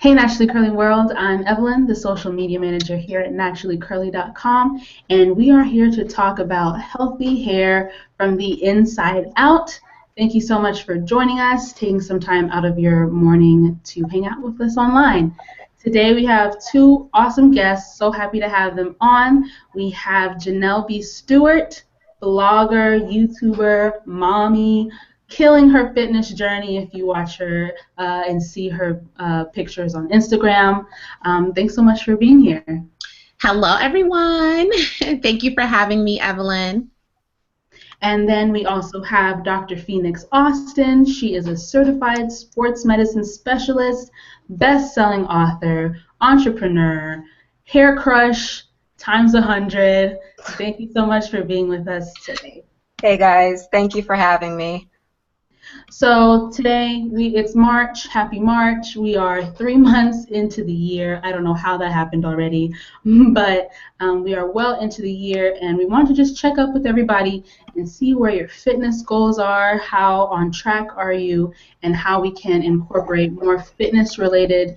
Hey Naturally Curly World, I'm Evelyn, the social media manager here at naturallycurly.com, and we are here to talk about healthy hair from the inside out. Thank you so much for joining us, taking some time out of your morning to hang out with us online. Today we have two awesome guests, so happy to have them on. We have Jenell B. Stewart, blogger, YouTuber, mommy, killing her fitness journey if you watch her and see her pictures on Instagram. Thanks so much for being here. Hello, everyone. Thank you for having me, Evelyn. And then we also have Dr. Phoenyx Austin. She is a certified sports medicine specialist, best-selling author, entrepreneur, hair crush times 100. Thank you so much for being with us today. Hey guys, thank you for having me. So today, it's March. Happy March. We are 3 months into the year. I don't know how that happened already, but we are well into the year, and we want to just check up with everybody and see where your fitness goals are, how on track are you, and how we can incorporate more fitness-related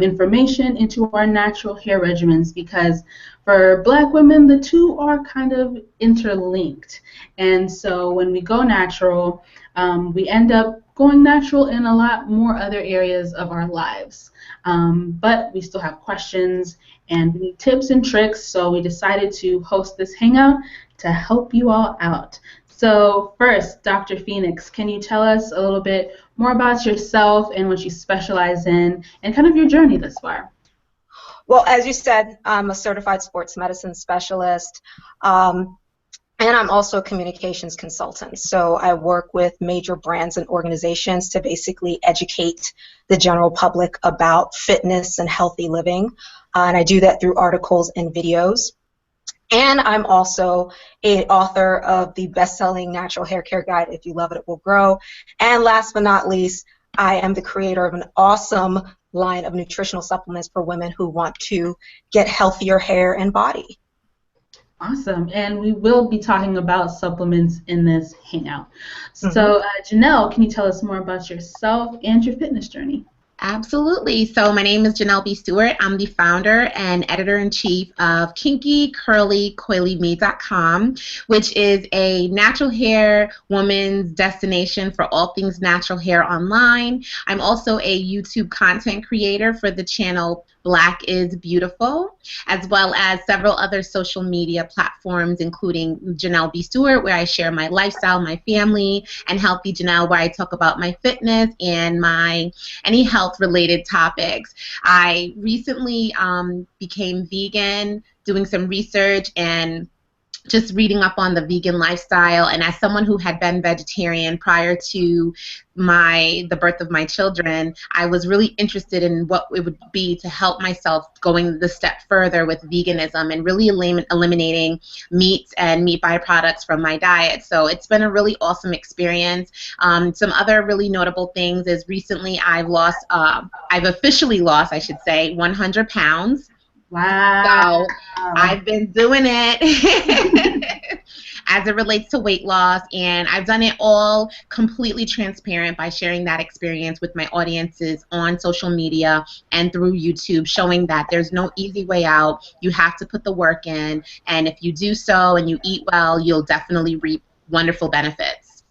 information into our natural hair regimens, because for Black women, the two are kind of interlinked. And so when we go natural, we end up going natural in a lot more other areas of our lives. But we still have questions and we need tips and tricks, so we decided to host this hangout to help you all out. So first, Dr. Phoenyx, can you tell us a little bit more about yourself and what you specialize in and kind of your journey thus far? Well, as you said, I'm a certified sports medicine specialist. And I'm also a communications consultant. So I work with major brands and organizations to basically educate the general public about fitness and healthy living. And I do that through articles and videos. And I'm also an author of the best-selling Natural Hair Care Guide, If You Love It, It Will Grow. And last but not least, I am the creator of an awesome line of nutritional supplements for women who want to get healthier hair and body. Awesome, and we will be talking about supplements in this hangout. So, Jenell, can you tell us more about yourself and your fitness journey? Absolutely. So my name is Jenell B. Stewart. I'm the founder and editor-in-chief of KinkyCurlyCoilyMe.com, which is a natural hair woman's destination for all things natural hair online. I'm also a YouTube content creator for the channel Black is Beautiful, as well as several other social media platforms, including Jenell B. Stewart, where I share my lifestyle, my family, and Healthy Jenell, where I talk about my fitness and my any health-related topics. I recently became vegan, doing some research and just reading up on the vegan lifestyle, and as someone who had been vegetarian prior to the birth of my children, I was really interested in what it would be to help myself going the step further with veganism and really eliminating meats and meat byproducts from my diet. So it's been a really awesome experience. Some other really notable things is recently I've officially lost, I should say, 100 pounds. Wow. So I've been doing it as it relates to weight loss, and I've done it all completely transparent by sharing that experience with my audiences on social media and through YouTube, showing that there's no easy way out. You have to put the work in, and if you do so and you eat well, you'll definitely reap wonderful benefits.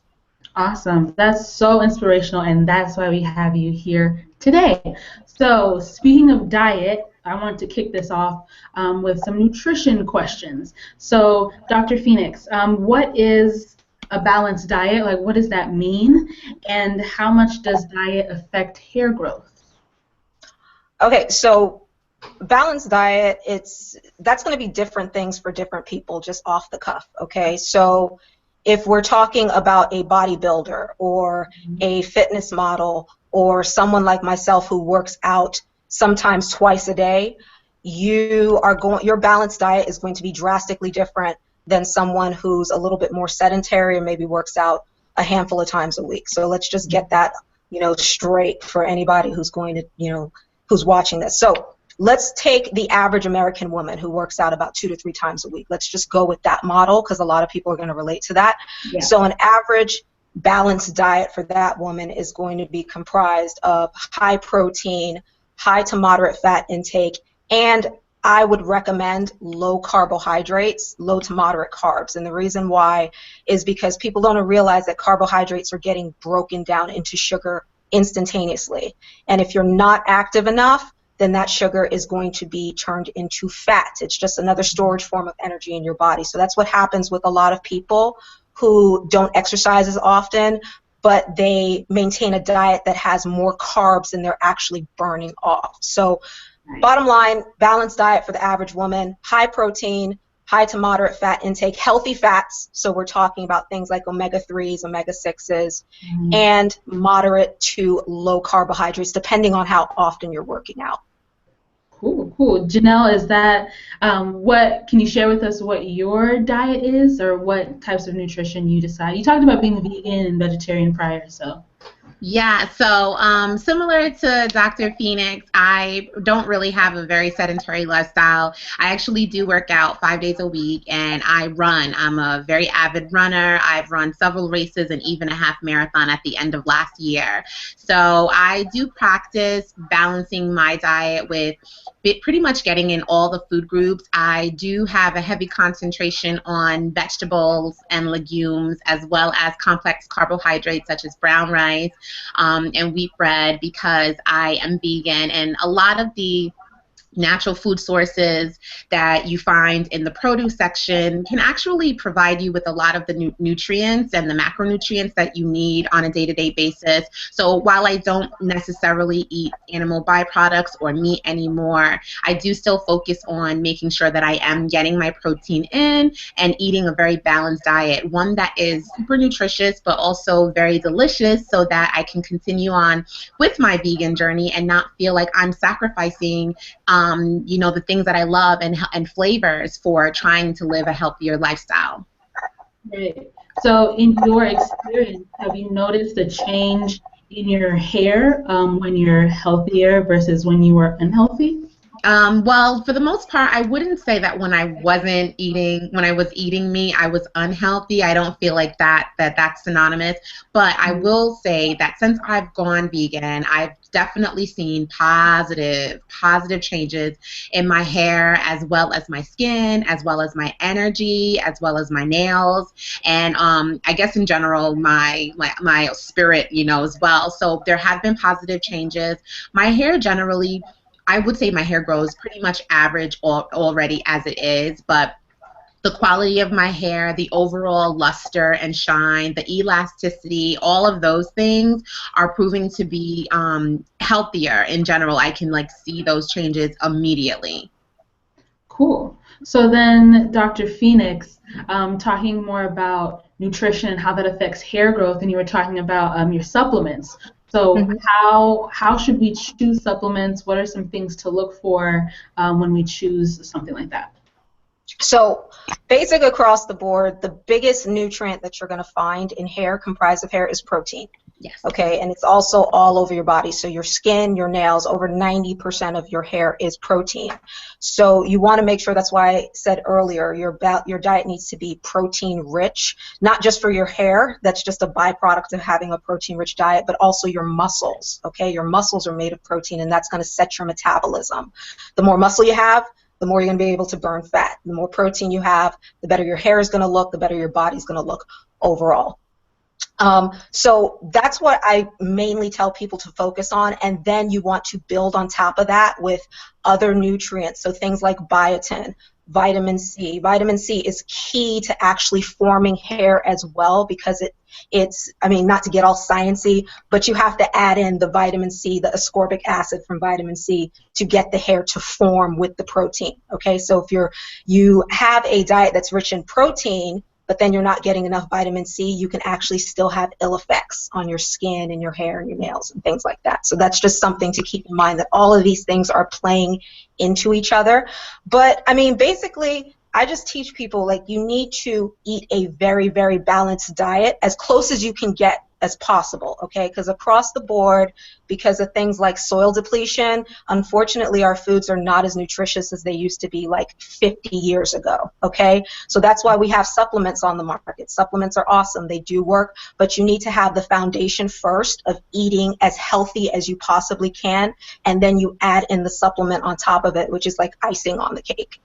Awesome. That's so inspirational, and that's why we have you here today. So speaking of diet, I want to kick this off with some nutrition questions. So, Dr. Phoenyx, what is a balanced diet? Like, what does that mean? And how much does diet affect hair growth? Okay, so balanced diet, that's going to be different things for different people, just off the cuff, okay? So if we're talking about a bodybuilder or a fitness model or someone like myself who works out sometimes twice a day, your balanced diet is going to be drastically different than someone who's a little bit more sedentary or maybe works out a handful of times a week. So let's just get that, straight for anybody who's going to, who's watching this. So let's take the average American woman who works out about 2 to 3 times a week. Let's just go with that model because a lot of people are going to relate to that. Yeah. So an average balanced diet for that woman is going to be comprised of high protein, high to moderate fat intake, and I would recommend low carbohydrates, low to moderate carbs. And the reason why is because people don't realize that carbohydrates are getting broken down into sugar instantaneously. And if you're not active enough, then that sugar is going to be turned into fat. It's just another storage form of energy in your body. So that's what happens with a lot of people who don't exercise as often, but they maintain a diet that has more carbs than they're actually burning off. So bottom line, balanced diet for the average woman, high protein, high to moderate fat intake, healthy fats, so we're talking about things like omega-3s, omega-6s, and moderate to low carbohydrates, depending on how often you're working out. Cool, cool. Jenell, is that what? Can you share with us what your diet is, or what types of nutrition you decide? You talked about being vegan and vegetarian prior, so. Yeah, so similar to Dr. Phoenix, I don't really have a very sedentary lifestyle. I actually do work out 5 days a week, and I run. I'm a very avid runner. I've run several races and even a half marathon at the end of last year. So I do practice balancing my diet with pretty much getting in all the food groups. I do have a heavy concentration on vegetables and legumes, as well as complex carbohydrates such as brown rice and wheat bread, because I am vegan, and a lot of the natural food sources that you find in the produce section can actually provide you with a lot of the nutrients and the macronutrients that you need on a day-to-day basis. So while I don't necessarily eat animal byproducts or meat anymore, I do still focus on making sure that I am getting my protein in and eating a very balanced diet, one that is super nutritious but also very delicious, so that I can continue on with my vegan journey and not feel like I'm sacrificing the things that I love and flavors for trying to live a healthier lifestyle. Right. So in your experience, have you noticed a change in your hair when you're healthier versus when you were unhealthy? Well, for the most part, I wouldn't say that when I was eating meat, I was unhealthy. I don't feel like that's synonymous. But I will say that since I've gone vegan, I've definitely seen positive changes in my hair, as well as my skin, as well as my energy, as well as my nails, and I guess in general my spirit, as well. So there have been positive changes. My hair generally, I would say my hair grows pretty much average already as it is, but the quality of my hair, the overall luster and shine, the elasticity, all of those things are proving to be healthier in general. I can see those changes immediately. Cool. So then, Dr. Phoenix, talking more about nutrition and how that affects hair growth, and you were talking about your supplements. So how should we choose supplements? What are some things to look for when we choose something like that? So basic across the board, the biggest nutrient that you're going to find in hair, comprised of hair, is protein. Yes. Okay, and it's also all over your body. So your skin, your nails, over 90% of your hair is protein. So you want to make sure, that's why I said earlier, your diet needs to be protein rich, not just for your hair, that's just a byproduct of having a protein rich diet, but also your muscles. Okay, your muscles are made of protein, and that's going to set your metabolism. The more muscle you have, the more you're going to be able to burn fat. The more protein you have, the better your hair is going to look, the better your body's going to look overall. So that's what I mainly tell people to focus on, and then you want to build on top of that with other nutrients, so things like biotin, vitamin C. Vitamin C is key to actually forming hair as well, because it's, I mean, not to get all sciencey, but you have to add in the vitamin C, the ascorbic acid from vitamin C, to get the hair to form with the protein. Okay, so if you have a diet that's rich in protein, but then you're not getting enough vitamin C, you can actually still have ill effects on your skin and your hair and your nails and things like that. So that's just something to keep in mind, that all of these things are playing into each other. But I mean, basically, I just teach people, like, you need to eat a very, very balanced diet, as close as you can get as possible, okay? Because across the board, because of things like soil depletion, unfortunately, our foods are not as nutritious as they used to be like 50 years ago, okay? So that's why we have supplements on the market. Supplements are awesome. They do work, but you need to have the foundation first of eating as healthy as you possibly can, and then you add in the supplement on top of it, which is like icing on the cake.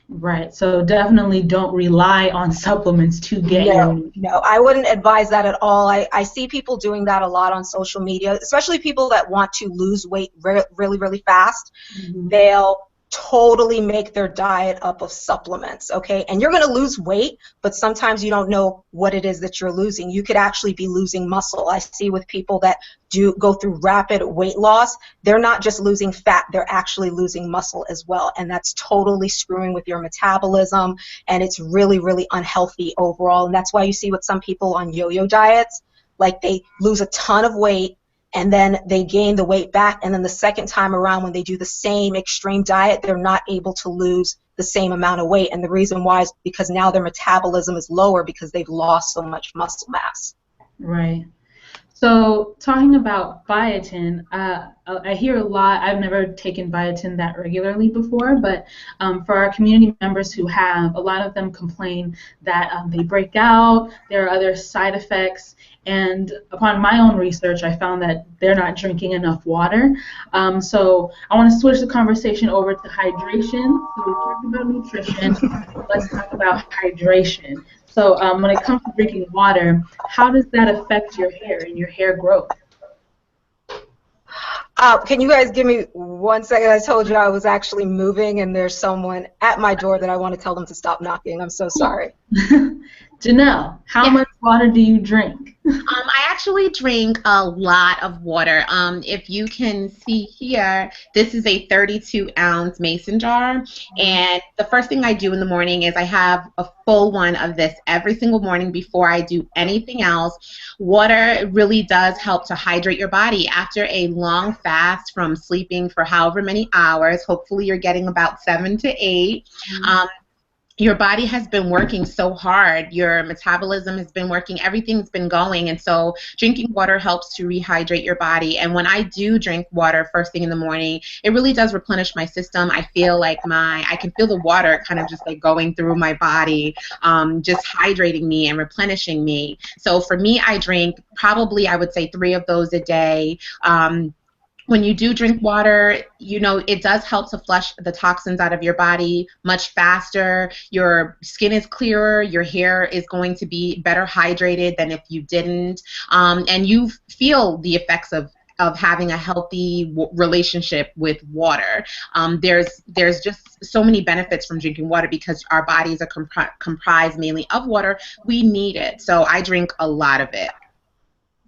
Right. So definitely don't rely on supplements to get your No, nutrition. no, I wouldn't advise that at all. I see people doing that a lot on social media, especially people that want to lose weight really, really fast. Mhm. They'll totally make their diet up of supplements, okay? And you're going to lose weight, but sometimes you don't know what it is that you're losing. You could actually be losing muscle. I see with people that do go through rapid weight loss, they're not just losing fat, they're actually losing muscle as well. And that's totally screwing with your metabolism, and it's really, really unhealthy overall. And that's why you see with some people on yo-yo diets, like they lose a ton of weight, and then they gain the weight back, and then the second time around when they do the same extreme diet, they're not able to lose the same amount of weight. And the reason why is because now their metabolism is lower because they've lost so much muscle mass. Right. So talking about biotin, I hear a lot. I've never taken biotin that regularly before, but for our community members who have, a lot of them complain that they break out, there are other side effects, and upon my own research, I found that they're not drinking enough water. So I want to switch the conversation over to hydration. So we talked about nutrition. Let's talk about hydration. So when it comes to drinking water, how does that affect your hair and your hair growth? Can you guys give me 1 second? I told you I was actually moving, and there's someone at my door that I want to tell them to stop knocking. I'm so sorry. Janelle, how Yes. much water do you drink? I actually drink a lot of water. If you can see here, this is a 32-ounce mason jar, and the first thing I do in the morning is I have a full one of this every single morning before I do anything else. Water really does help to hydrate your body. After a long fast from sleeping for however many hours, hopefully you're getting about 7 to 8, your body has been working so hard, your metabolism has been working, everything's been going, and so drinking water helps to rehydrate your body. And when I do drink water first thing in the morning, it really does replenish my system. I feel like I can feel the water kind of just like going through my body, just hydrating me and replenishing me. So for me, I drink probably, I would say, 3 of those a day. When you do drink water, you know, it does help to flush the toxins out of your body much faster. Your skin is clearer. Your hair is going to be better hydrated than if you didn't. And you feel the effects of having a healthy relationship with water. There's just so many benefits from drinking water because our bodies are comprised mainly of water. We need it. So I drink a lot of it.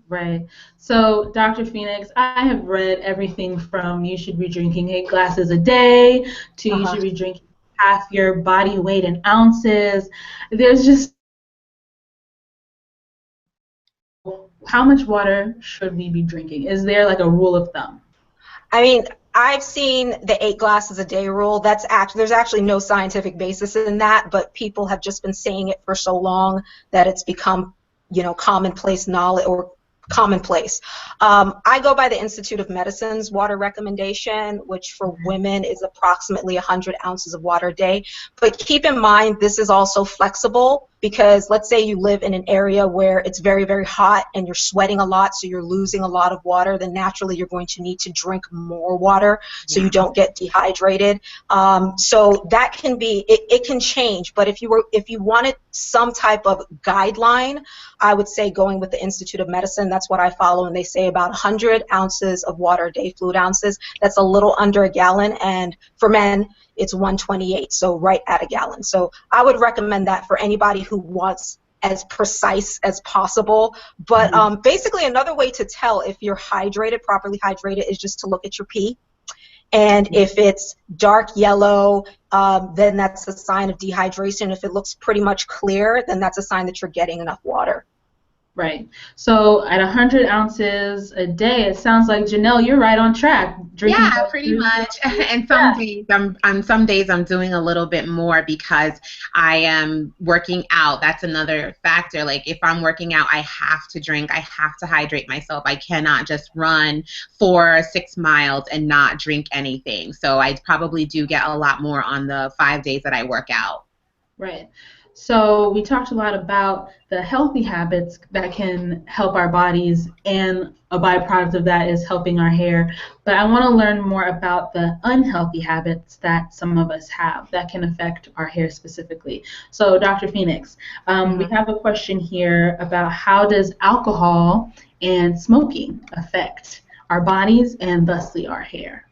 Right. So, Dr. Phoenix, I have read everything from you should be drinking 8 glasses a day to you should be drinking half your body weight in ounces. There's just how much water should we be drinking? Is there like a rule of thumb? I mean, I've seen the 8 glasses a day rule. There's actually no scientific basis in that, but people have just been saying it for so long that it's become, you know, commonplace knowledge or commonplace. I go by the Institute of Medicine's water recommendation, which for women is approximately 100 ounces of water a day. But keep in mind, this is also flexible because let's say you live in an area where it's very, very hot and you're sweating a lot, so you're losing a lot of water, then naturally you're going to need to drink more water so you don't get dehydrated. So that can be, it can change, but if you wanted some type of guideline, I would say going with the Institute of Medicine. That's what I follow, and they say about 100 ounces of water a day, fluid ounces. That's a little under a gallon, and for men, it's 128, so right at a gallon. So I would recommend that for anybody who wants as precise as possible. But basically another way to tell if you're hydrated, properly hydrated, is just to look at your pee. And if it's dark yellow, then that's a sign of dehydration. If it looks pretty much clear, then that's a sign that you're getting enough water. Right. So at 100 ounces a day, it sounds like Jenell, you're right on track. Drinking Yeah, those pretty three. much. And some Yeah. days some days I'm doing a little bit more because I am working out. That's another factor. Like if I'm working out, I have to drink. I have to hydrate myself. I cannot just run 4 or 6 miles and not drink anything. So I probably do get a lot more on the 5 days that I work out. Right. So we talked a lot about the healthy habits that can help our bodies, and a byproduct of that is helping our hair. But I want to learn more about the unhealthy habits that some of us have that can affect our hair specifically. So, Dr. Phoenix, we have a question here about how does alcohol and smoking affect our bodies and thusly our hair?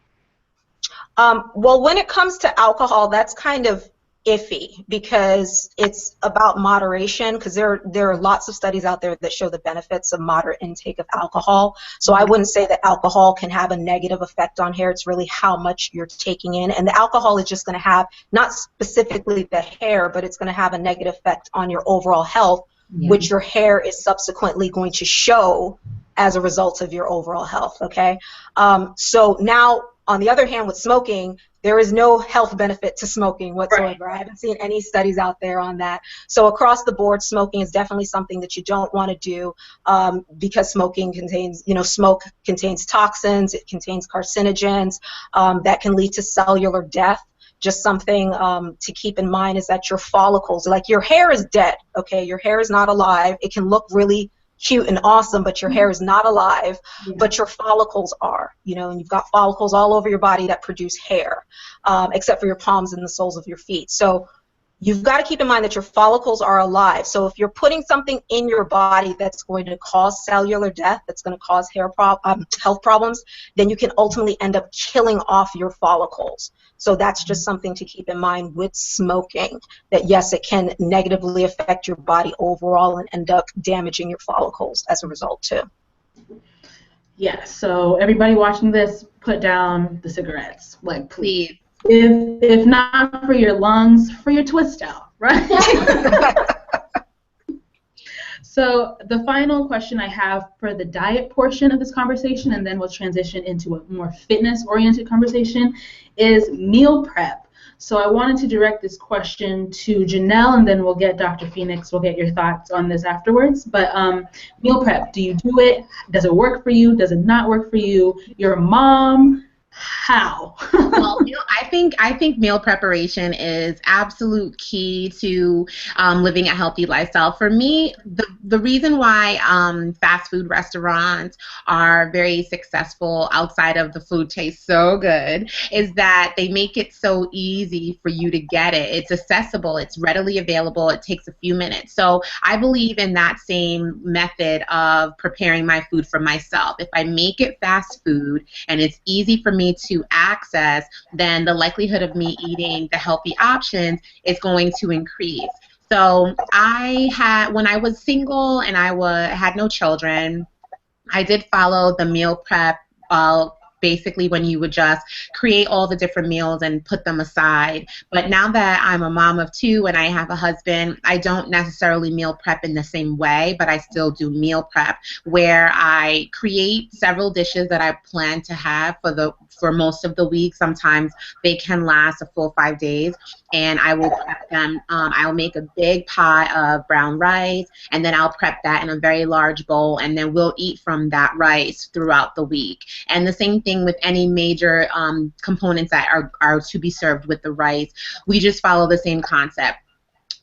Well, when it comes to alcohol, that's kind of iffy because it's about moderation, because there are lots of studies out there that show the benefits of moderate intake of alcohol. So I wouldn't say that alcohol can have a negative effect on hair. It's really how much you're taking in. And the alcohol is just going to have, not specifically the hair, but it's going to have a negative effect on your overall health, which your hair is subsequently going to show as a result of your overall health, okay? So now, on the other hand, with smoking, there is no health benefit to smoking whatsoever. Right. I haven't seen any studies out there on that. So across the board, smoking is definitely something that you don't want to do because smoking contains, smoke contains toxins, it contains carcinogens that can lead to cellular death. Just something to keep in mind is that your follicles, like your hair is dead, okay? Your hair is not alive. It can look really cute and awesome, but your hair is not alive, but your follicles are, and you've got follicles all over your body that produce hair, except for your palms and the soles of your feet. So you've got to keep in mind that your follicles are alive. So if you're putting something in your body that's going to cause cellular death, that's going to cause health problems, then you can ultimately end up killing off your follicles. So that's just something to keep in mind with smoking, that yes, it can negatively affect your body overall and end up damaging your follicles as a result too. Yes, so everybody watching this, put down the cigarettes, like Please. If not for your lungs, for your twist out, right? So the final question I have for the diet portion of this conversation, and then we'll transition into a more fitness-oriented conversation, is meal prep. So I wanted to direct this question to Jenell, and then we'll get Dr. Phoenix. We'll get your thoughts on this afterwards. But meal prep, do you do it? Does it work for you? Does it not work for you? You're a mom. How? Well, I think meal preparation is absolute key to living a healthy lifestyle. For me, the reason why fast food restaurants are very successful outside of the food tastes so good is that they make it so easy for you to get it. It's accessible. It's readily available. It takes a few minutes. So I believe in that same method of preparing my food for myself. If I make it fast food and it's easy for me to access, then the likelihood of me eating the healthy options is going to increase. So when I was single and had no children, I did follow the meal prep basically when you would just create all the different meals and put them aside. But now that I'm a mom of two and I have a husband, I don't necessarily meal prep in the same way, but I still do meal prep where I create several dishes that I plan to have for most of the week. Sometimes they can last a full 5 days, and I will prep them. I'll make a big pot of brown rice, and then I'll prep that in a very large bowl, and then we'll eat from that rice throughout the week. And the same thing with any major components that are to be served with the rice. We just follow the same concept.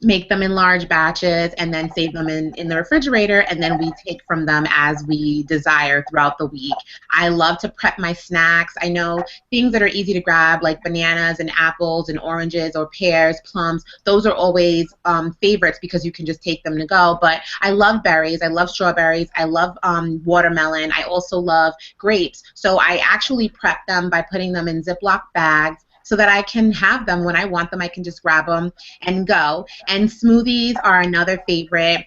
Make them in large batches and then save them in the refrigerator, and then we take from them as we desire throughout the week. I love to prep my snacks. I know things that are easy to grab like bananas and apples and oranges or pears, plums, those are always favorites because you can just take them to go. But I love berries. I love strawberries. I love watermelon. I also love grapes. So I actually prep them by putting them in Ziploc bags so that I can have them when I want them. I can just grab them and go. And smoothies are another favorite.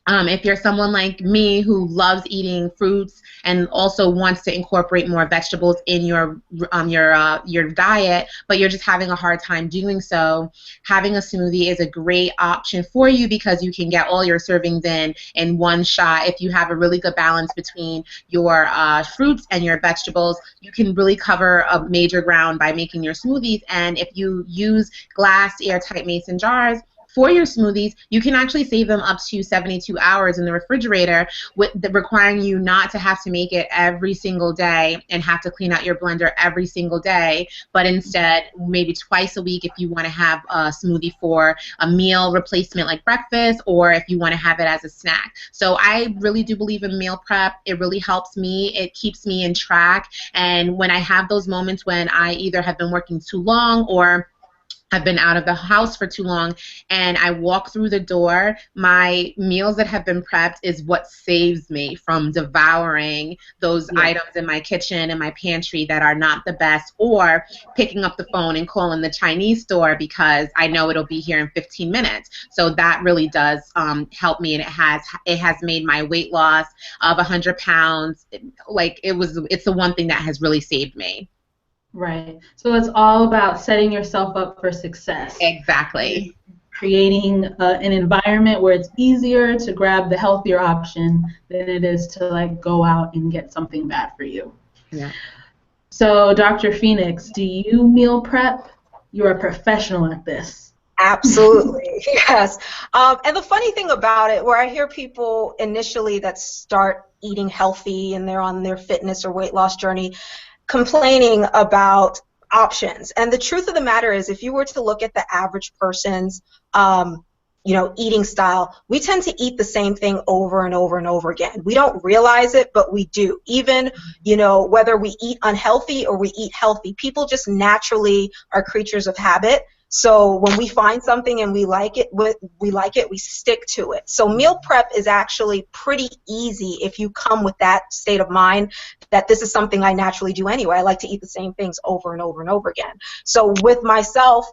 If you're someone like me who loves eating fruits and also wants to incorporate more vegetables in your diet, but you're just having a hard time doing so, having a smoothie is a great option for you because you can get all your servings in one shot. If you have a really good balance between your fruits and your vegetables, you can really cover a major ground by making your smoothies. And if you use glass airtight mason jars for your smoothies, you can actually save them up to 72 hours in the refrigerator, requiring you not to have to make it every single day and have to clean out your blender every single day, but instead maybe twice a week if you want to have a smoothie for a meal replacement like breakfast, or if you want to have it as a snack. So I really do believe in meal prep. It really helps me. It keeps me in track. And when I have those moments when I either have been working too long or I've been out of the house for too long and I walk through the door, my meals that have been prepped is what saves me from devouring those items in my kitchen and my pantry that are not the best, or picking up the phone and calling the Chinese store because I know it'll be here in 15 minutes. So that really does help me, and it has made my weight loss of 100 pounds. It's the one thing that has really saved me. Right. So it's all about setting yourself up for success. Exactly. Creating an environment where it's easier to grab the healthier option than it is to like go out and get something bad for you. Yeah. So Dr. Phoenix, do you meal prep? You're a professional at this. Absolutely, yes. And the funny thing about it, where I hear people initially that start eating healthy and they're on their fitness or weight loss journey, complaining about options. And the truth of the matter is, if you were to look at the average person's eating style, we tend to eat the same thing over and over and over again. We don't realize it, but we do. Even, whether we eat unhealthy or we eat healthy, people just naturally are creatures of habit. So when we find something and we like it, we stick to it. So meal prep is actually pretty easy if you come with that state of mind that this is something I naturally do anyway. I like to eat the same things over and over and over again. So with myself,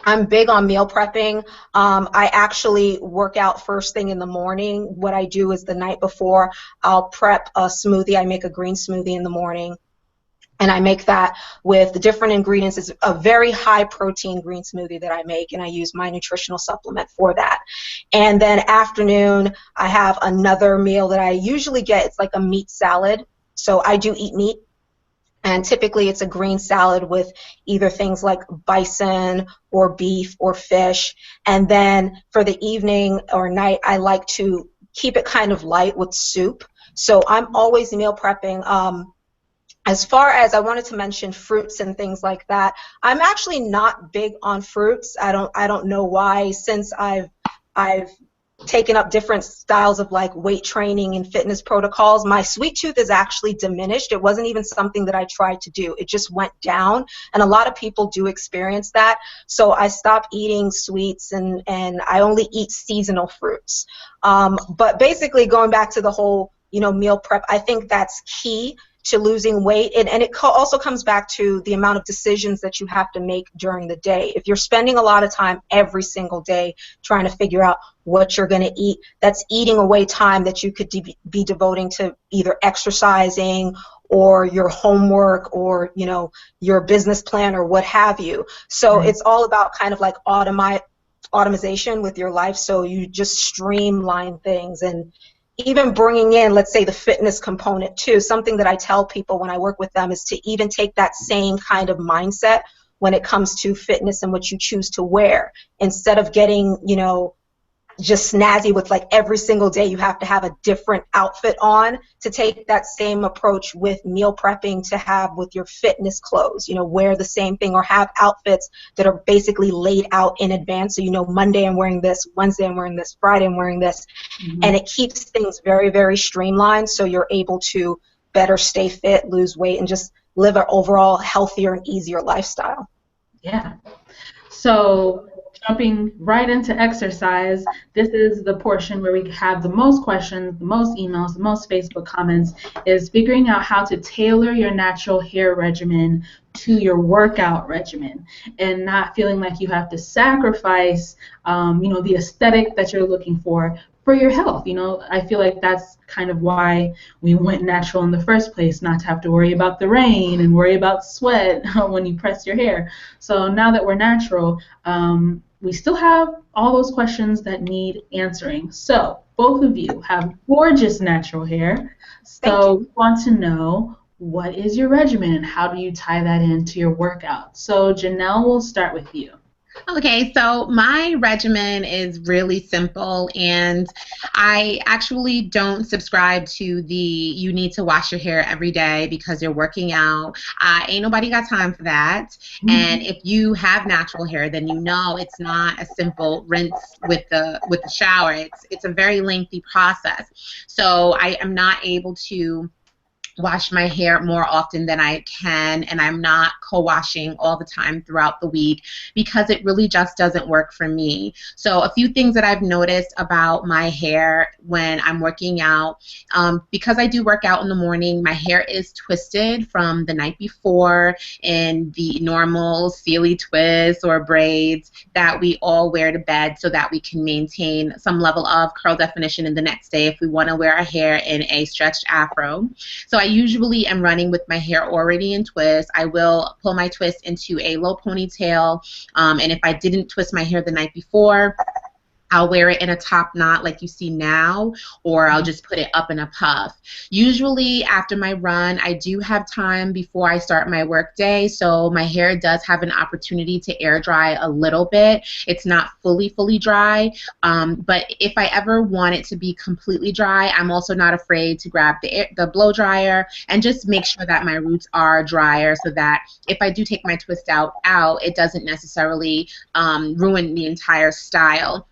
I'm big on meal prepping. I actually work out first thing in the morning. What I do is the night before, I'll prep a smoothie. I make a green smoothie in the morning. And I make that with the different ingredients. It's a very high protein green smoothie that I make, and I use my nutritional supplement for that. And then afternoon, I have another meal that I usually get. It's like a meat salad. So I do eat meat. And typically it's a green salad with either things like bison or beef or fish. And then for the evening or night, I like to keep it kind of light with soup. So I'm always meal prepping. As far as I wanted to mention fruits and things like that, I'm actually not big on fruits. I don't know why. Since I've taken up different styles of like weight training and fitness protocols, my sweet tooth is actually diminished. It wasn't even something that I tried to do. It just went down, and a lot of people do experience that. So I stopped eating sweets, and I only eat seasonal fruits. But basically, going back to the whole meal prep, I think that's key to losing weight, and it also comes back to the amount of decisions that you have to make during the day. If you're spending a lot of time every single day trying to figure out what you're going to eat, that's eating away time that you could be devoting to either exercising or your homework or your business plan or what have you. So it's all about kind of like automation with your life, so you just streamline things. And even bringing in, let's say, the fitness component too. Something that I tell people when I work with them is to even take that same kind of mindset when it comes to fitness and what you choose to wear. Instead of getting, just snazzy with like every single day you have to have a different outfit on, to take that same approach with meal prepping, to have with your fitness clothes, wear the same thing, or have outfits that are basically laid out in advance. So Monday I'm wearing this, Wednesday I'm wearing this, Friday I'm wearing this. And it keeps things very, very streamlined, so you're able to better stay fit, lose weight, and just live an overall healthier and easier lifestyle. Yeah. So jumping right into exercise, this is the portion where we have the most questions, the most emails, the most Facebook comments, is figuring out how to tailor your natural hair regimen to your workout regimen, and not feeling like you have to sacrifice, the aesthetic that you're looking for for your health. You know, I feel like that's kind of why we went natural in the first place, not to have to worry about the rain and worry about sweat when you press your hair. So now that we're natural, we still have all those questions that need answering. So both of you have gorgeous natural hair. Thank So you. we want to know, what is your regimen and how do you tie that into your workout? So Jenell, we'll start with you. Okay, so my regimen is really simple, and I actually don't subscribe to the you need to wash your hair every day because you're working out. Ain't nobody got time for that. And if you have natural hair, then you know it's not a simple rinse with the shower. It's a very lengthy process. So I am not able to wash my hair more often than I can, and I'm not co-washing all the time throughout the week because it really just doesn't work for me. So a few things that I've noticed about my hair when I'm working out, because I do work out in the morning, my hair is twisted from the night before in the normal silly twists or braids that we all wear to bed so that we can maintain some level of curl definition in the next day if we want to wear our hair in a stretched afro. So I usually am running with my hair already in twist. I will pull my twist into a low ponytail, and if I didn't twist my hair the night before, I'll wear it in a top knot like you see now, or I'll just put it up in a puff. Usually after my run, I do have time before I start my work day, so my hair does have an opportunity to air dry a little bit. It's not fully dry, but if I ever want it to be completely dry, I'm also not afraid to grab the blow dryer and just make sure that my roots are drier so that if I do take my twist out, it doesn't necessarily ruin the entire style.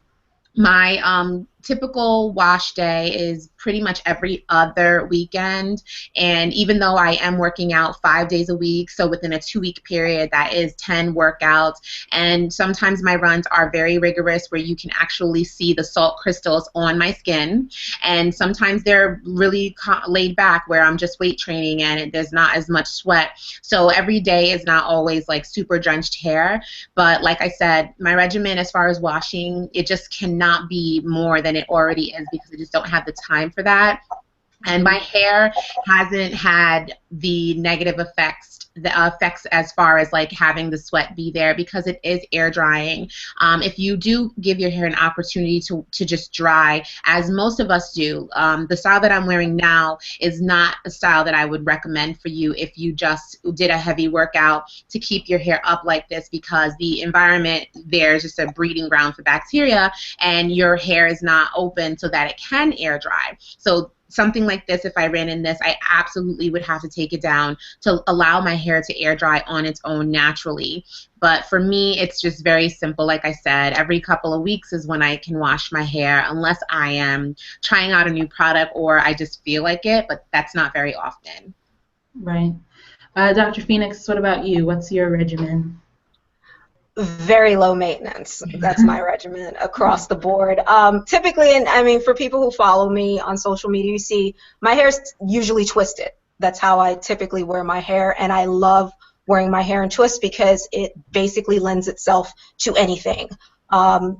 My typical wash day is pretty much every other weekend, and even though I am working out 5 days a week, so within a 2-week period, that is 10 workouts, and sometimes my runs are very rigorous where you can actually see the salt crystals on my skin, and sometimes they're really laid back where I'm just weight training and there's not as much sweat. So every day is not always like super drenched hair, but like I said, my regimen as far as washing, it just cannot be more than it already is because I just don't have the time for that. And my hair hasn't had the negative effects as far as like having the sweat be there because it is air drying. If you do give your hair an opportunity to just dry, as most of us do, the style that I'm wearing now is not a style that I would recommend for you if you just did a heavy workout to keep your hair up like this, because the environment there is just a breeding ground for bacteria and your hair is not open so that it can air dry. So something like this, if I ran in this, I absolutely would have to take it down to allow my hair to air dry on its own naturally. But for me, it's just very simple. Like I said, every couple of weeks is when I can wash my hair, unless I am trying out a new product or I just feel like it, but that's not very often. Right. Dr. Phoenix, what about you? What's your regimen? Very low maintenance. That's my regimen across the board. Typically, and I mean, for people who follow me on social media, you see my hair's usually twisted. That's how I typically wear my hair, and I love wearing my hair in twists because it basically lends itself to anything. And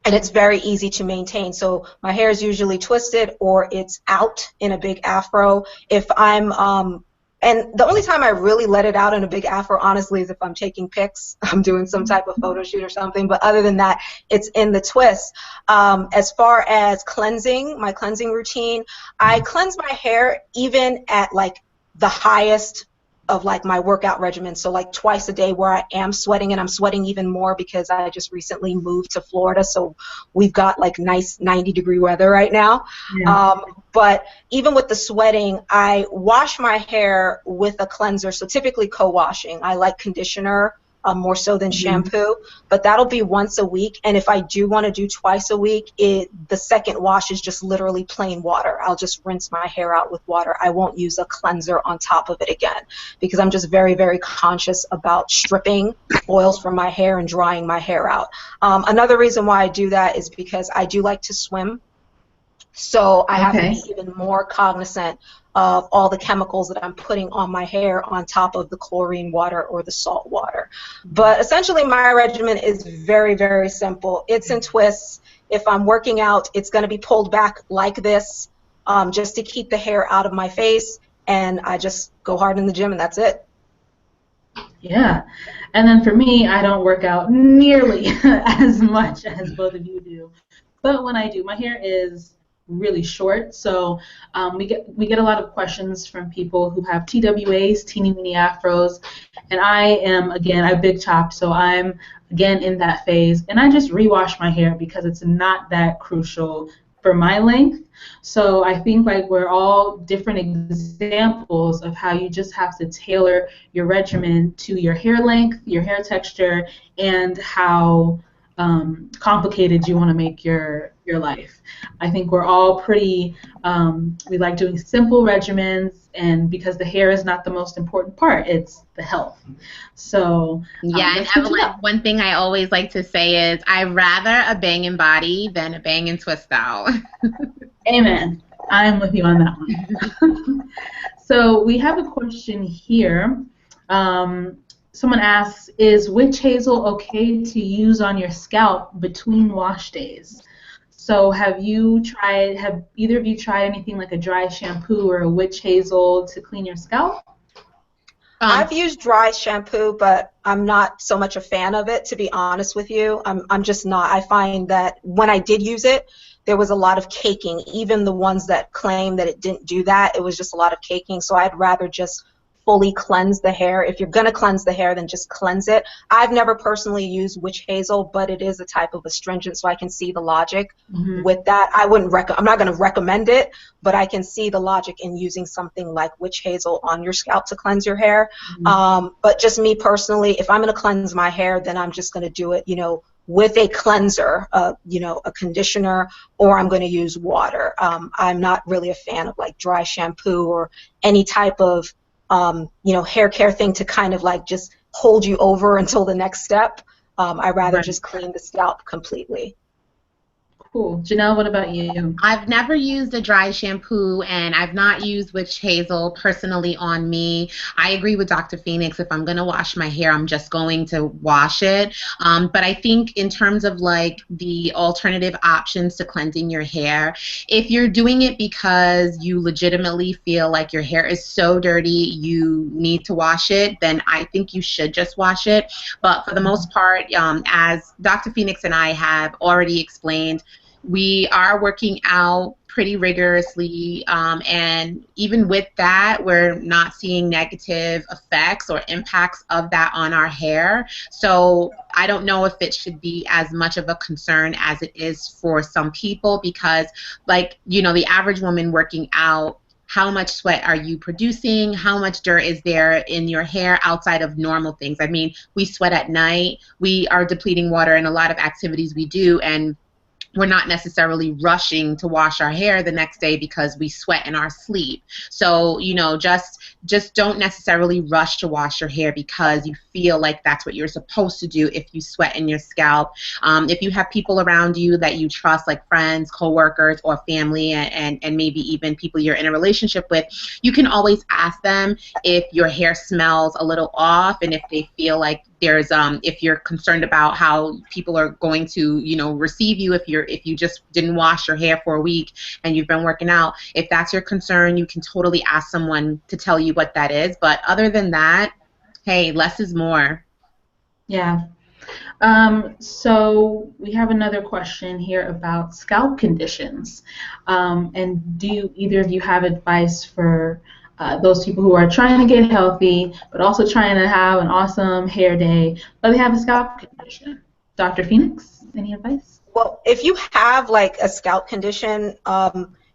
it's very easy to maintain. So my hair is usually twisted or it's out in a big afro. If I'm and the only time I really let it out in a big afro, honestly, is if I'm taking pics, I'm doing some type of photo shoot or something. But other than that, it's in the twist. As far as cleansing, my cleansing routine, I cleanse my hair even at like the highest of like my workout regimen, so like twice a day where I am sweating, and I'm sweating even more because I just recently moved to Florida, so we've got like nice 90-degree weather right now. Yeah. But even with the sweating, I wash my hair with a cleanser, so typically co-washing. I like conditioner more so than shampoo, but that'll be once a week. And if I do want to do twice a week, the second wash is just literally plain water. I'll just rinse my hair out with water. I won't use a cleanser on top of it again because I'm just very, very conscious about stripping oils from my hair and drying my hair out. Another reason why I do that is because I do like to swim. So I have to be even more cognizant of all the chemicals that I'm putting on my hair on top of the chlorine water or the salt water. But essentially my regimen is very, very simple. It's in twists. If I'm working out, it's going to be pulled back like this, just to keep the hair out of my face, and I just go hard in the gym, and that's it. Yeah. And then for me, I don't work out nearly as much as both of you do. But when I do, my hair is really short. So we get a lot of questions from people who have TWAs, teeny weeny afros, and I am, again, I big chop, so I'm again in that phase, and I just rewash my hair because it's not that crucial for my length. So I think like we're all different examples of how you just have to tailor your regimen to your hair length, your hair texture, and how complicated you want to make your life. I think we're all pretty, we like doing simple regimens, and because the hair is not the most important part, it's the health. So Yeah, and let's switch it Evelyn, up. one thing I always like to say is I'd rather a banging body than a banging twist out. Amen. I'm with you on that one. So we have a question here. Someone asks, is witch hazel okay to use on your scalp between wash days? So have either of you tried anything like a dry shampoo or a witch hazel to clean your scalp? I've used dry shampoo, but I'm not so much a fan of it, to be honest with you. I'm just not. I find that when I did use it, there was a lot of caking. Even the ones that claim that it didn't do that, it was just a lot of caking. So I'd rather just fully cleanse the hair. If you're going to cleanse the hair, then just cleanse it. I've never personally used witch hazel, but it is a type of astringent, so I can see the logic with that. I'm not going to recommend it, but I can see the logic in using something like witch hazel on your scalp to cleanse your hair. But just me personally, if I'm going to cleanse my hair, then I'm just going to do it, with a cleanser, a conditioner, or I'm going to use water. I'm not really a fan of like dry shampoo or any type of hair care thing to kind of like just hold you over until the next step. I'd rather just clean the scalp completely. Cool. Jenell, what about you? I've never used a dry shampoo, and I've not used witch hazel personally on me. I agree with Dr. Phoenix. If I'm going to wash my hair, I'm just going to wash it. But I think in terms of like the alternative options to cleansing your hair, if you're doing it because you legitimately feel like your hair is so dirty you need to wash it, then I think you should just wash it. But for the most part, as Dr. Phoenix and I have already explained, we are working out pretty rigorously, and even with that, we're not seeing negative effects or impacts of that on our hair. So I don't know if it should be as much of a concern as it is for some people, because, like, the average woman working out, how much sweat are you producing? How much dirt is there in your hair outside of normal things? I mean, we sweat at night. We are depleting water in a lot of activities we do, and we're not necessarily rushing to wash our hair the next day because we sweat in our sleep. So, just don't necessarily rush to wash your hair because you feel like that's what you're supposed to do if you sweat in your scalp. If you have people around you that you trust, like friends, coworkers, or family, and maybe even people you're in a relationship with, you can always ask them if your hair smells a little off, and if they feel like there's if you're concerned about how people are going to receive you if you just didn't wash your hair for a week and you've been working out. If that's your concern, you can totally ask someone to tell you what that is. But other than that, hey, less is more. Yeah. So we have another question here about scalp conditions. And do either of you have advice for those people who are trying to get healthy, but also trying to have an awesome hair day, but they have a scalp condition? Dr. Phoenix, any advice? Well, if you have like a scalp condition,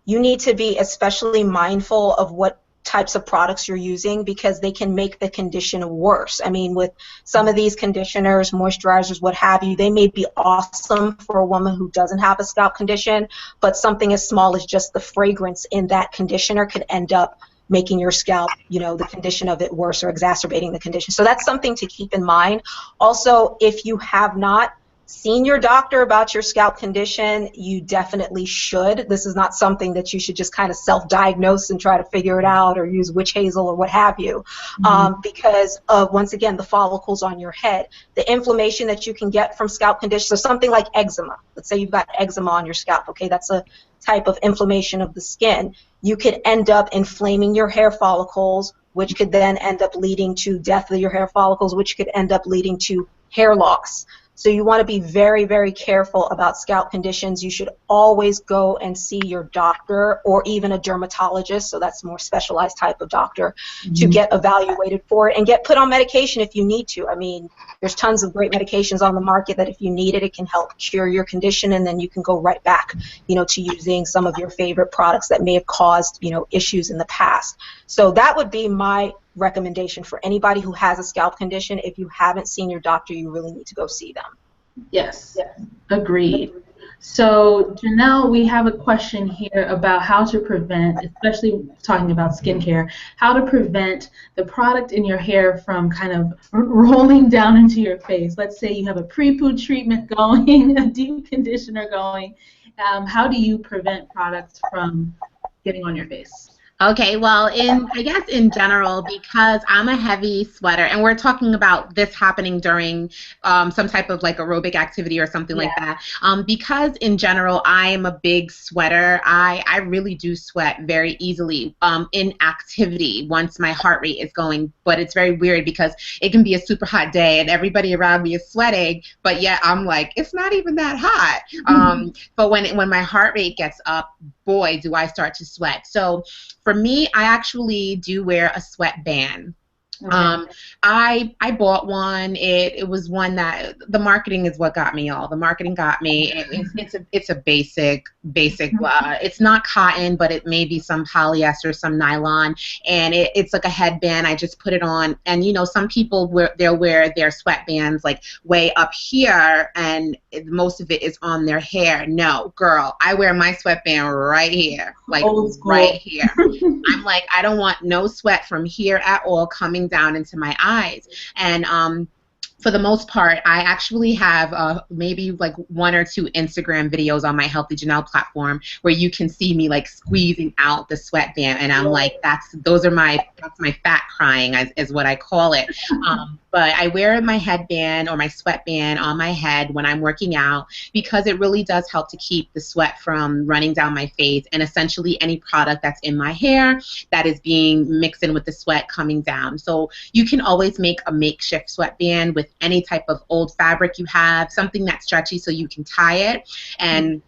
you need to be especially mindful of what types of products you're using, because they can make the condition worse. I mean, with some of these conditioners, moisturizers, what have you, they may be awesome for a woman who doesn't have a scalp condition, but something as small as just the fragrance in that conditioner could end up making your scalp, the condition of it worse or exacerbating the condition. So that's something to keep in mind. Also, if you have not seen your doctor about your scalp condition, you definitely should. This is not something that you should just kind of self-diagnose and try to figure it out or use witch hazel or what have you, because of, once again, the follicles on your head. The inflammation that you can get from scalp conditions, so something like eczema. Let's say you've got eczema on your scalp, okay? That's a type of inflammation of the skin. You could end up inflaming your hair follicles, which could then end up leading to death of your hair follicles, which could end up leading to hair loss. So you want to be very, very careful about scalp conditions. You should always go and see your doctor or even a dermatologist, so that's a more specialized type of doctor, to get evaluated for it and get put on medication if you need to. I mean, there's tons of great medications on the market that if you need it, it can help cure your condition, and then you can go right back, to using some of your favorite products that may have caused, issues in the past. So that would be my recommendation for anybody who has a scalp condition. If you haven't seen your doctor, you really need to go see them. Yes, agreed. So, Jenell, we have a question here about how to prevent, especially talking about skincare, how to prevent the product in your hair from kind of rolling down into your face. Let's say you have a pre-poo treatment going, a deep conditioner going. How do you prevent products from getting on your face? Okay, well, I guess in general, because I'm a heavy sweater, and we're talking about this happening during some type of like aerobic activity or something like that. Because in general, I am a big sweater. I really do sweat very easily in activity once my heart rate is going. But it's very weird because it can be a super hot day and everybody around me is sweating, but yet I'm like, it's not even that hot. But when my heart rate gets up, boy, do I start to sweat. So for me, I actually do wear a sweatband. I bought one. It was one that the marketing is what got me, y'all. The marketing got me. It's a basic. It's not cotton, but it may be some polyester, some nylon, and it's like a headband. I just put it on, and some people they'll wear their sweatbands like way up here, and most of it is on their hair. No, girl, I wear my sweatband right here, like right here. I'm like, I don't want no sweat from here at all coming down into my eyes. And for the most part, I actually have maybe like 1 or 2 Instagram videos on my Healthy Jenell platform where you can see me like squeezing out the sweatband, and I'm like, that's my fat crying, is what I call it. But I wear my headband or my sweatband on my head when I'm working out because it really does help to keep the sweat from running down my face, and essentially any product that's in my hair that is being mixed in with the sweat coming down. So you can always make a makeshift sweatband with any type of old fabric you have, something that's stretchy so you can tie it, and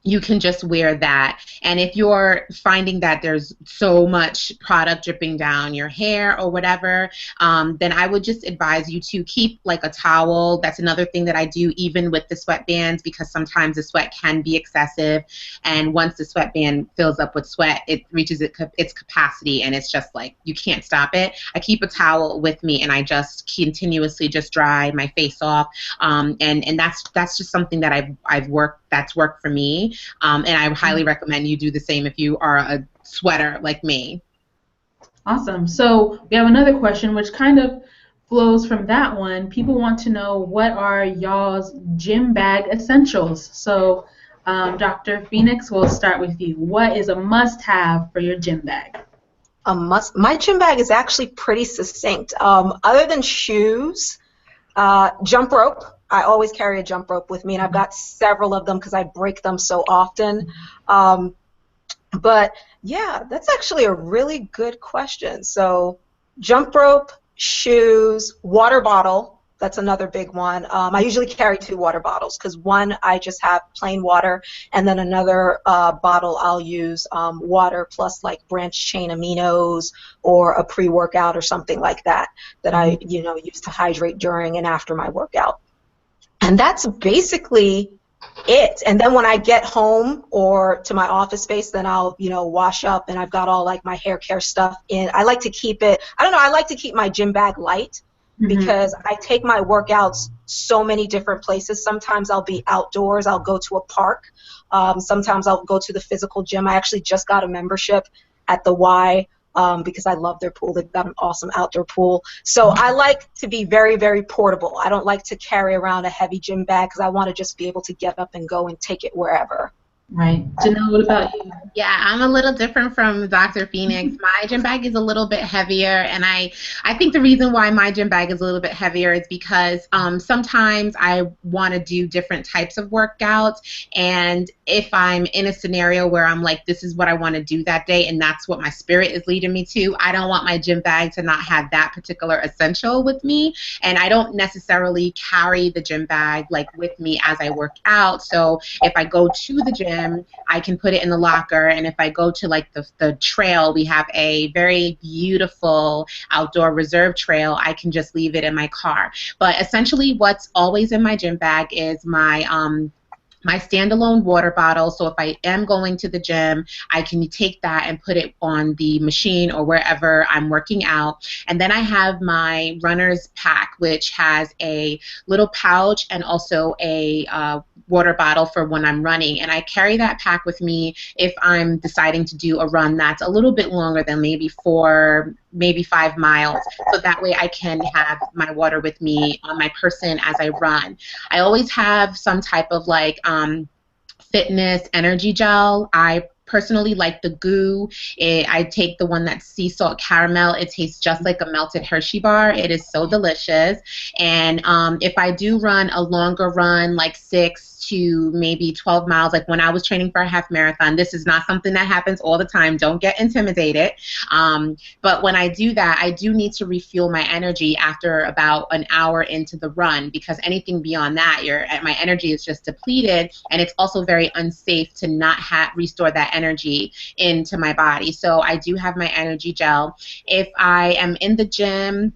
you can just wear that. And if you're finding that there's so much product dripping down your hair or whatever, then I would just advise you to keep like a towel. That's another thing that I do even with the sweatbands, because sometimes the sweat can be excessive, and once the sweatband fills up with sweat, it reaches its capacity, and it's just like you can't stop it. I keep a towel with me, and I just continuously just dry my face off, and that's just something that that's worked for me. And I highly recommend you do the same if you are a sweater like me. Awesome. So we have another question which kind of flows from that one. People want to know, what are y'all's gym bag essentials? So Dr. Phoenix, we'll start with you. What is a must-have for your gym bag? My gym bag is actually pretty succinct. Other than shoes, jump rope. I always carry a jump rope with me, and I've got several of them because I break them so often. But yeah, that's actually a really good question. So jump rope, shoes, water bottle. That's another big one. I usually carry 2 water bottles because one I just have plain water, and then another bottle I'll use water plus like branched chain aminos or a pre-workout or something like that I use to hydrate during and after my workout. And that's basically it. And then when I get home or to my office space, then I'll, wash up, and I've got all like my hair care stuff in. I like to keep it, I like to keep my gym bag light because I take my workouts so many different places. Sometimes I'll be outdoors. I'll go to a park. Sometimes I'll go to the physical gym. I actually just got a membership at the Y because I love their pool. They've got an awesome outdoor pool. So I like to be very, very portable. I don't like to carry around a heavy gym bag because I want to just be able to get up and go and take it wherever. Right. Jenell, what about you? Yeah, I'm a little different from Dr. Phoenix. My gym bag is a little bit heavier, and I think the reason why my gym bag is a little bit heavier is because sometimes I want to do different types of workouts, and if I'm in a scenario where I'm like, this is what I want to do that day, and that's what my spirit is leading me to, I don't want my gym bag to not have that particular essential with me, and I don't necessarily carry the gym bag like with me as I work out. So if I go to the gym, I can put it in the locker, and if I go to like the trail, we have a very beautiful outdoor reserve trail, I can just leave it in my car. But essentially what's always in my gym bag is my standalone water bottle. So if I am going to the gym, I can take that and put it on the machine or wherever I'm working out. And then I have my runner's pack, which has a little pouch and also a water bottle for when I'm running. And I carry that pack with me if I'm deciding to do a run that's a little bit longer than maybe 5 miles. So that way I can have my water with me on my person as I run. I always have some type of like fitness energy gel. I personally like the goo. I take the one that's sea salt caramel. It tastes just like a melted Hershey bar. It is so delicious. And if I do run a longer run, like 6 to maybe 12 miles, like when I was training for a half marathon, this is not something that happens all the time. Don't get intimidated. But when I do that, I do need to refuel my energy after about an hour into the run, because anything beyond that, my energy is just depleted, and it's also very unsafe to not restore that energy into my body. So I do have my energy gel. If I am in the gym,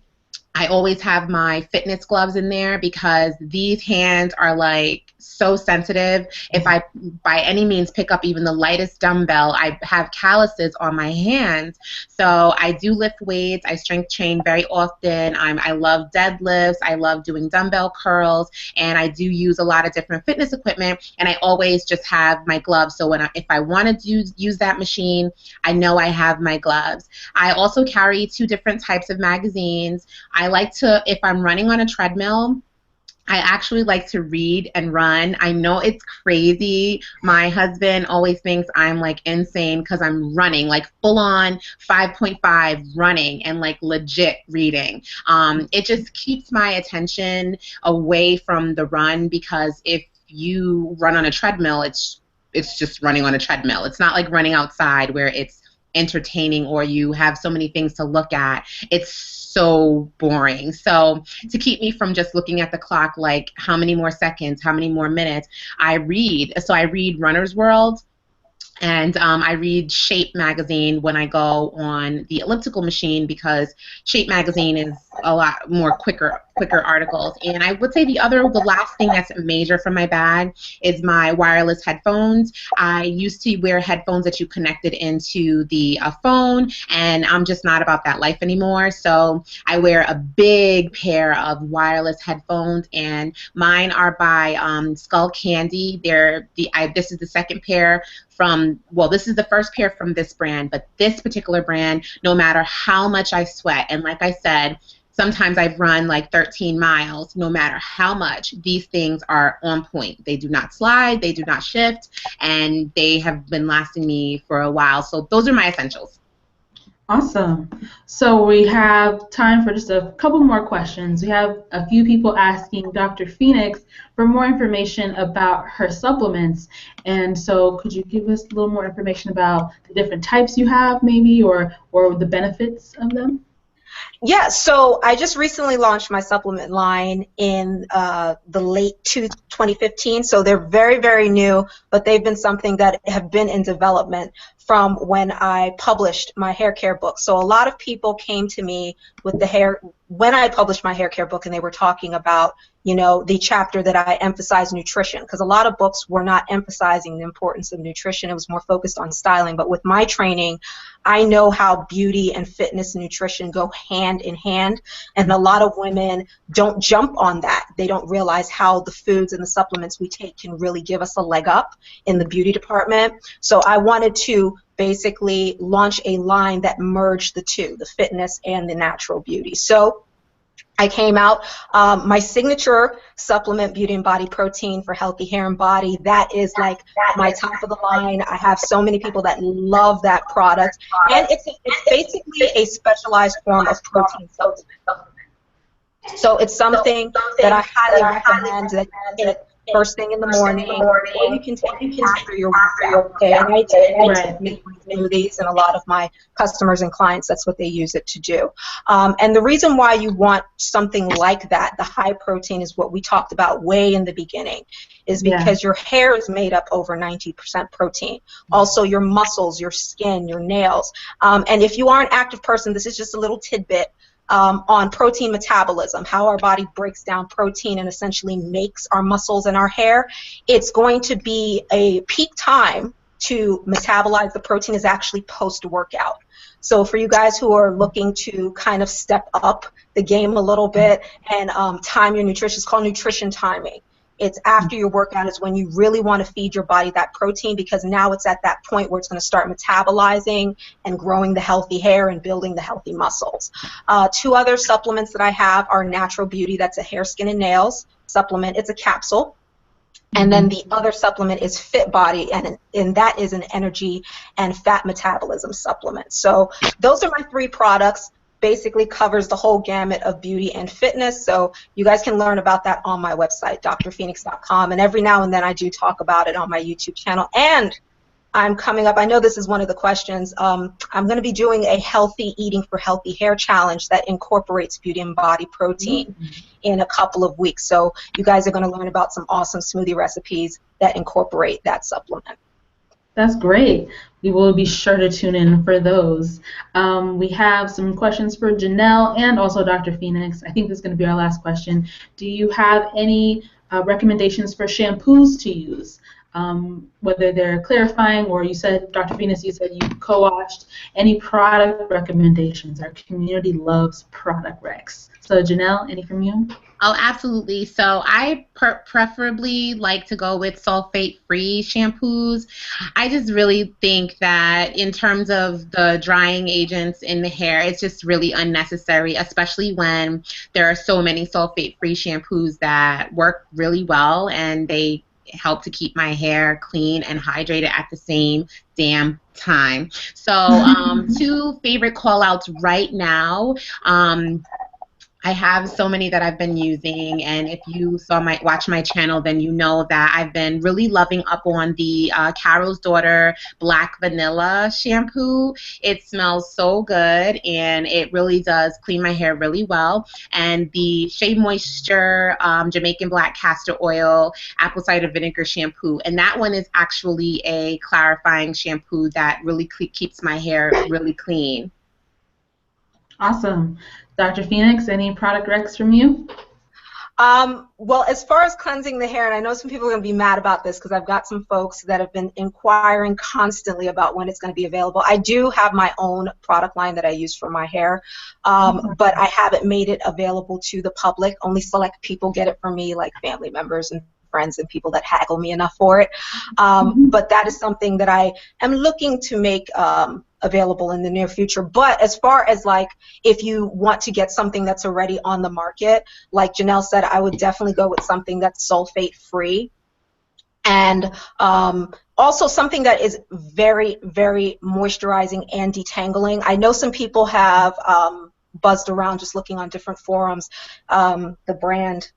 I always have my fitness gloves in there because these hands are like so sensitive. If I by any means pick up even the lightest dumbbell, I have calluses on my hands. So I do lift weights. I strength train very often. I love deadlifts. I love doing dumbbell curls, and I do use a lot of different fitness equipment, and I always just have my gloves. So if I want to use that machine, I know I have my gloves. I also carry 2 different types of magazines. I like to, if I'm running on a treadmill, I actually like to read and run. I know it's crazy. My husband always thinks I'm like insane because I'm running, like full on 5.5 running and like legit reading. It just keeps my attention away from the run, because if you run on a treadmill, it's just running on a treadmill. It's not like running outside where it's entertaining or you have so many things to look at. It's so boring. So to keep me from just looking at the clock, like how many more seconds, how many more minutes, I read. So I read Runner's World, and I read Shape magazine when I go on the elliptical machine, because Shape magazine is a lot more quicker articles. And I would say the last thing that's major from my bag is my wireless headphones. I used to wear headphones that you connected into the phone, and I'm just not about that life anymore. So I wear a big pair of wireless headphones, and mine are by Scalp. This is the second pair this is the first pair from this brand, but this particular brand, no matter how much I sweat, and like I said, sometimes I've run like 13 miles, no matter how much, these things are on point. They do not slide, they do not shift, and they have been lasting me for a while. So those are my essentials. Awesome. So we have time for just a couple more questions. We have a few people asking Dr. Phoenix for more information about her supplements. And so could you give us a little more information about the different types you have maybe, or the benefits of them? Yeah, so I just recently launched my supplement line in the late 2015, so they're very, very new, but they've been something that have been in development from when I published my hair care book. So a lot of people came to me with when I published my hair care book, and they were talking about, the chapter that I emphasized nutrition, because a lot of books were not emphasizing the importance of nutrition. It was more focused on styling. But with my training, I know how beauty and fitness and nutrition go hand in hand, and a lot of women don't jump on that. They don't realize how the foods and the supplements we take can really give us a leg up in the beauty department. So I wanted to basically launch a line that merged the two, the fitness and the natural beauty. So I came out, my signature supplement, Beauty and Body Protein for healthy hair and body, that is like my top of the line. I have so many people that love that product, and it's basically a specialized form of protein supplement. So it's something that I highly recommend that you take first thing in the morning, or you can take it after your workout. Okay, and I make my smoothies, and a lot of my customers and clients, that's what they use it to do. And the reason why you want something like that, the high protein, is what we talked about way in the beginning, is because your hair is made up over 90% protein. Also your muscles, your skin, your nails. And if you are an active person, this is just a little tidbit on protein metabolism, how our body breaks down protein and essentially makes our muscles and our hair. It's going to be a peak time to metabolize the protein is actually post-workout. So for you guys who are looking to kind of step up the game a little bit and time your nutrition, it's called nutrition timing. It's after your workout is when you really want to feed your body that protein, because now it's at that point where it's going to start metabolizing and growing the healthy hair and building the healthy muscles. Two other supplements that I have are Natural Beauty, that's a hair, skin, and nails supplement. It's a capsule. And then the other supplement is Fit Body, and that is an energy and fat metabolism supplement. So those are my three products. Basically covers the whole gamut of beauty and fitness. So you guys can learn about that on my website, drphoenix.com. And every now and then I do talk about it on my YouTube channel. And I'm coming up, I know this is one of the questions, I'm going to be doing a healthy eating for healthy hair challenge that incorporates beauty and body protein in a couple of weeks. So you guys are going to learn about some awesome smoothie recipes that incorporate that supplement. That's great. We will be sure to tune in for those. We have some questions for Jenell and also Dr. Phoenix. I think this is going to be our last question. Do you have any recommendations for shampoos to use? Whether they're clarifying, or you said, Dr. Phoenix, you said you co-watched. Any product recommendations? Our community loves product recs. So Jenell, any from you? Oh, absolutely. So I preferably like to go with sulfate-free shampoos. I just really think that in terms of the drying agents in the hair, it's just really unnecessary, especially when there are so many sulfate-free shampoos that work really well and they help to keep my hair clean and hydrated at the same damn time. So two favorite call-outs right now. I have so many that I've been using, and if you watch my channel, then you know that I've been really loving up on the Carol's Daughter Black Vanilla shampoo. It smells so good, and it really does clean my hair really well. And the Shea Moisture Jamaican Black Castor Oil Apple Cider Vinegar shampoo, and that one is actually a clarifying shampoo that really keeps my hair really clean. Awesome. Dr. Phoenix, any product recs from you? Well, as far as cleansing the hair, and I know some people are going to be mad about this because I've got some folks that have been inquiring constantly about when it's going to be available. I do have my own product line that I use for my hair, but I haven't made it available to the public. Only select people get it from me, like family members and friends and people that haggle me enough for it. But that is something that I am looking to make available in the near future. But as far as like if you want to get something that's already on the market, like Jenell said, I would definitely go with something that's sulfate free. And also something that is very, very moisturizing and detangling. I know some people have buzzed around just looking on different forums. The brand,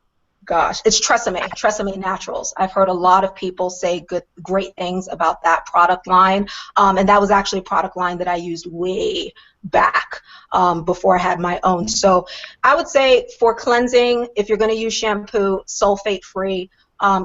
gosh, it's Tresemme Naturals. I've heard a lot of people say great things about that product line, and that was actually a product line that I used way back before I had my own. So I would say for cleansing, if you're going to use shampoo, sulfate-free.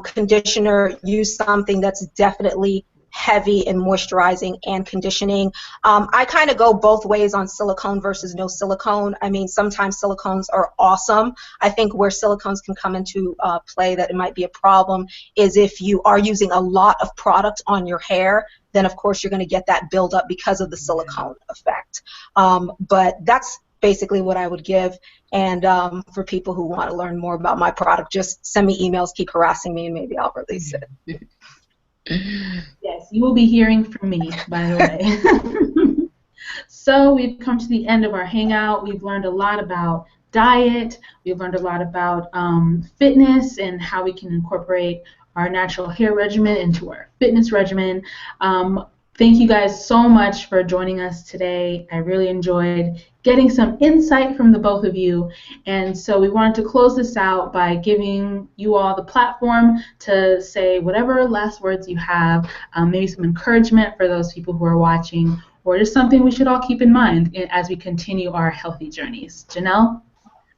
Conditioner, use something that's definitely heavy in moisturizing and conditioning. I kind of go both ways on silicone versus no silicone. I mean, sometimes silicones are awesome. I think where silicones can come into play that it might be a problem is if you are using a lot of product on your hair, then of course you're going to get that buildup because of the silicone effect. But that's basically what I would give. And for people who want to learn more about my product, just send me emails, keep harassing me, and maybe I'll release it. Yes, you will be hearing from me, by the way. So we've come to the end of our hangout. We've learned a lot about diet. We've learned a lot about fitness and how we can incorporate our natural hair regimen into our fitness regimen. Thank you guys so much for joining us today. I really enjoyed getting some insight from the both of you. And so we wanted to close this out by giving you all the platform to say whatever last words you have, maybe some encouragement for those people who are watching, or just something we should all keep in mind as we continue our healthy journeys. Jenell?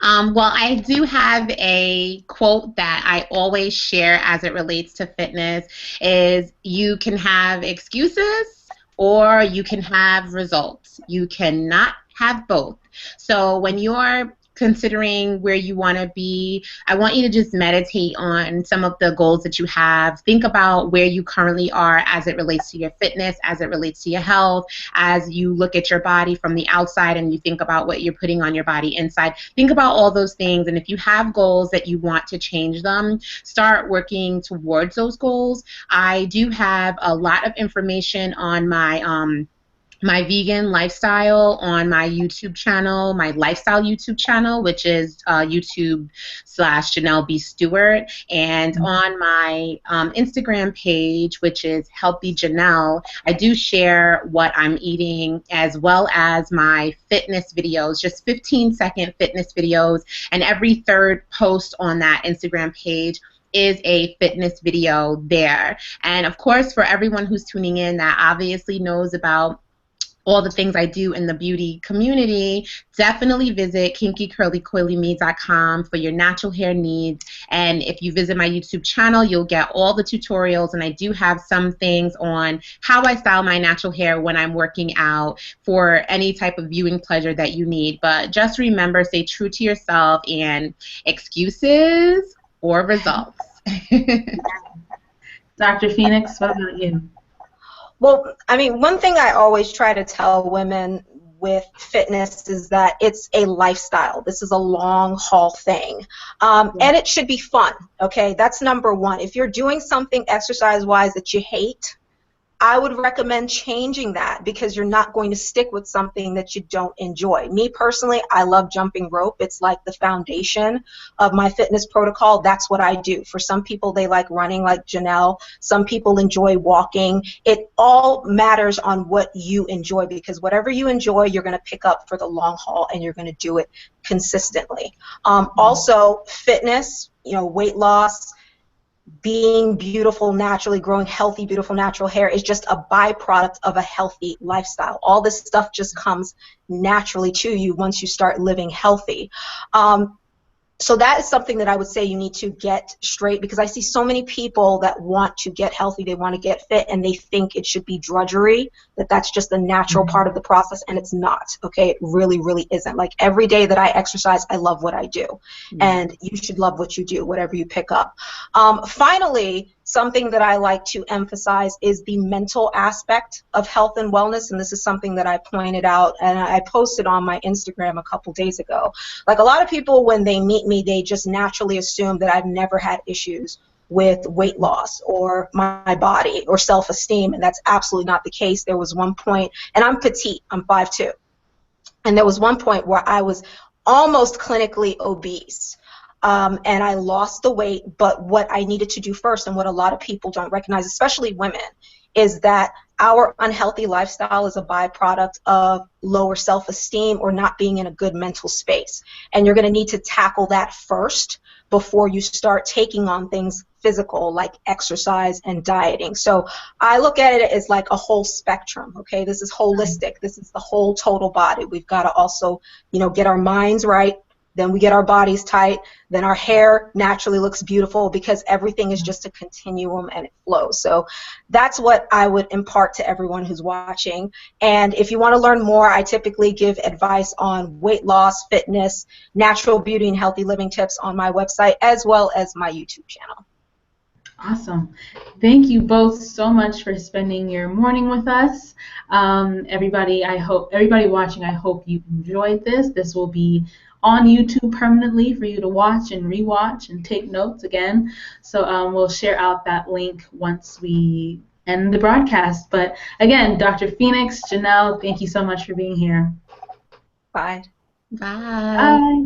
Well, I do have a quote that I always share as it relates to fitness is you can have excuses or you can have results. You cannot have both. So when you're considering where you want to be, I want you to just meditate on some of the goals that you have. Think about where you currently are as it relates to your fitness, as it relates to your health, as you look at your body from the outside and you think about what you're putting on your body inside. Think about all those things, and if you have goals that you want to change them, start working towards those goals. I do have a lot of information on my vegan lifestyle on my YouTube channel, my lifestyle YouTube channel, which is YouTube/Jenell B Stewart, and on my Instagram page, which is Healthy Jenell. I do share what I'm eating as well as my fitness videos, just 15-second fitness videos, and every third post on that Instagram page is a fitness video there. And of course, for everyone who's tuning in that obviously knows about all the things I do in the beauty community, definitely visit kinkycurlycoilyme.com for your natural hair needs. And if you visit my YouTube channel, you'll get all the tutorials, and I do have some things on how I style my natural hair when I'm working out for any type of viewing pleasure that you need. But just remember, stay true to yourself, and excuses or results. Dr. Phoenix, what about you? Well, I mean, one thing I always try to tell women with fitness is that it's a lifestyle. This is a long haul thing. And it should be fun, okay? That's number one. If you're doing something exercise-wise that you hate, I would recommend changing that, because you're not going to stick with something that you don't enjoy. Me personally, I love jumping rope. It's like the foundation of my fitness protocol. That's what I do. For some people, they like running like Jenell. Some people enjoy walking. It all matters on what you enjoy, because whatever you enjoy, you're going to pick up for the long haul, and you're going to do it consistently. Also, fitness, weight loss, being beautiful naturally, growing healthy, beautiful natural hair is just a byproduct of a healthy lifestyle. All this stuff just comes naturally to you once you start living healthy. So that is something that I would say you need to get straight, because I see so many people that want to get healthy, they want to get fit, and they think it should be drudgery, that that's just a natural part of the process, and it's not, okay? It really, really isn't. Like, every day that I exercise, I love what I do, and you should love what you do, whatever you pick up. Finally, something that I like to emphasize is the mental aspect of health and wellness, and this is something that I pointed out and I posted on my Instagram a couple days ago. Like, a lot of people, when they meet me, they just naturally assume that I've never had issues with weight loss or my body or self-esteem, and that's absolutely not the case. There was one point, and I'm petite, I'm 5'2", and there was one point where I was almost clinically obese. And I lost the weight, but what I needed to do first, and what a lot of people don't recognize, especially women, is that our unhealthy lifestyle is a byproduct of lower self-esteem or not being in a good mental space. And you're going to need to tackle that first before you start taking on things physical like exercise and dieting. So I look at it as like a whole spectrum, okay? This is holistic. This is the whole total body. We've got to also, get our minds right. Then we get our bodies tight, then our hair naturally looks beautiful, because everything is just a continuum and it flows. So that's what I would impart to everyone who's watching. And if you want to learn more, I typically give advice on weight loss, fitness, natural beauty, and healthy living tips on my website, as well as my YouTube channel. Awesome. Thank you both so much for spending your morning with us. Everybody watching, I hope you enjoyed this. This will be on YouTube permanently for you to watch and rewatch and take notes again. So we'll share out that link once we end the broadcast. But again, Dr. Phoenyx, Jenell, thank you so much for being here. Bye. Bye. Bye.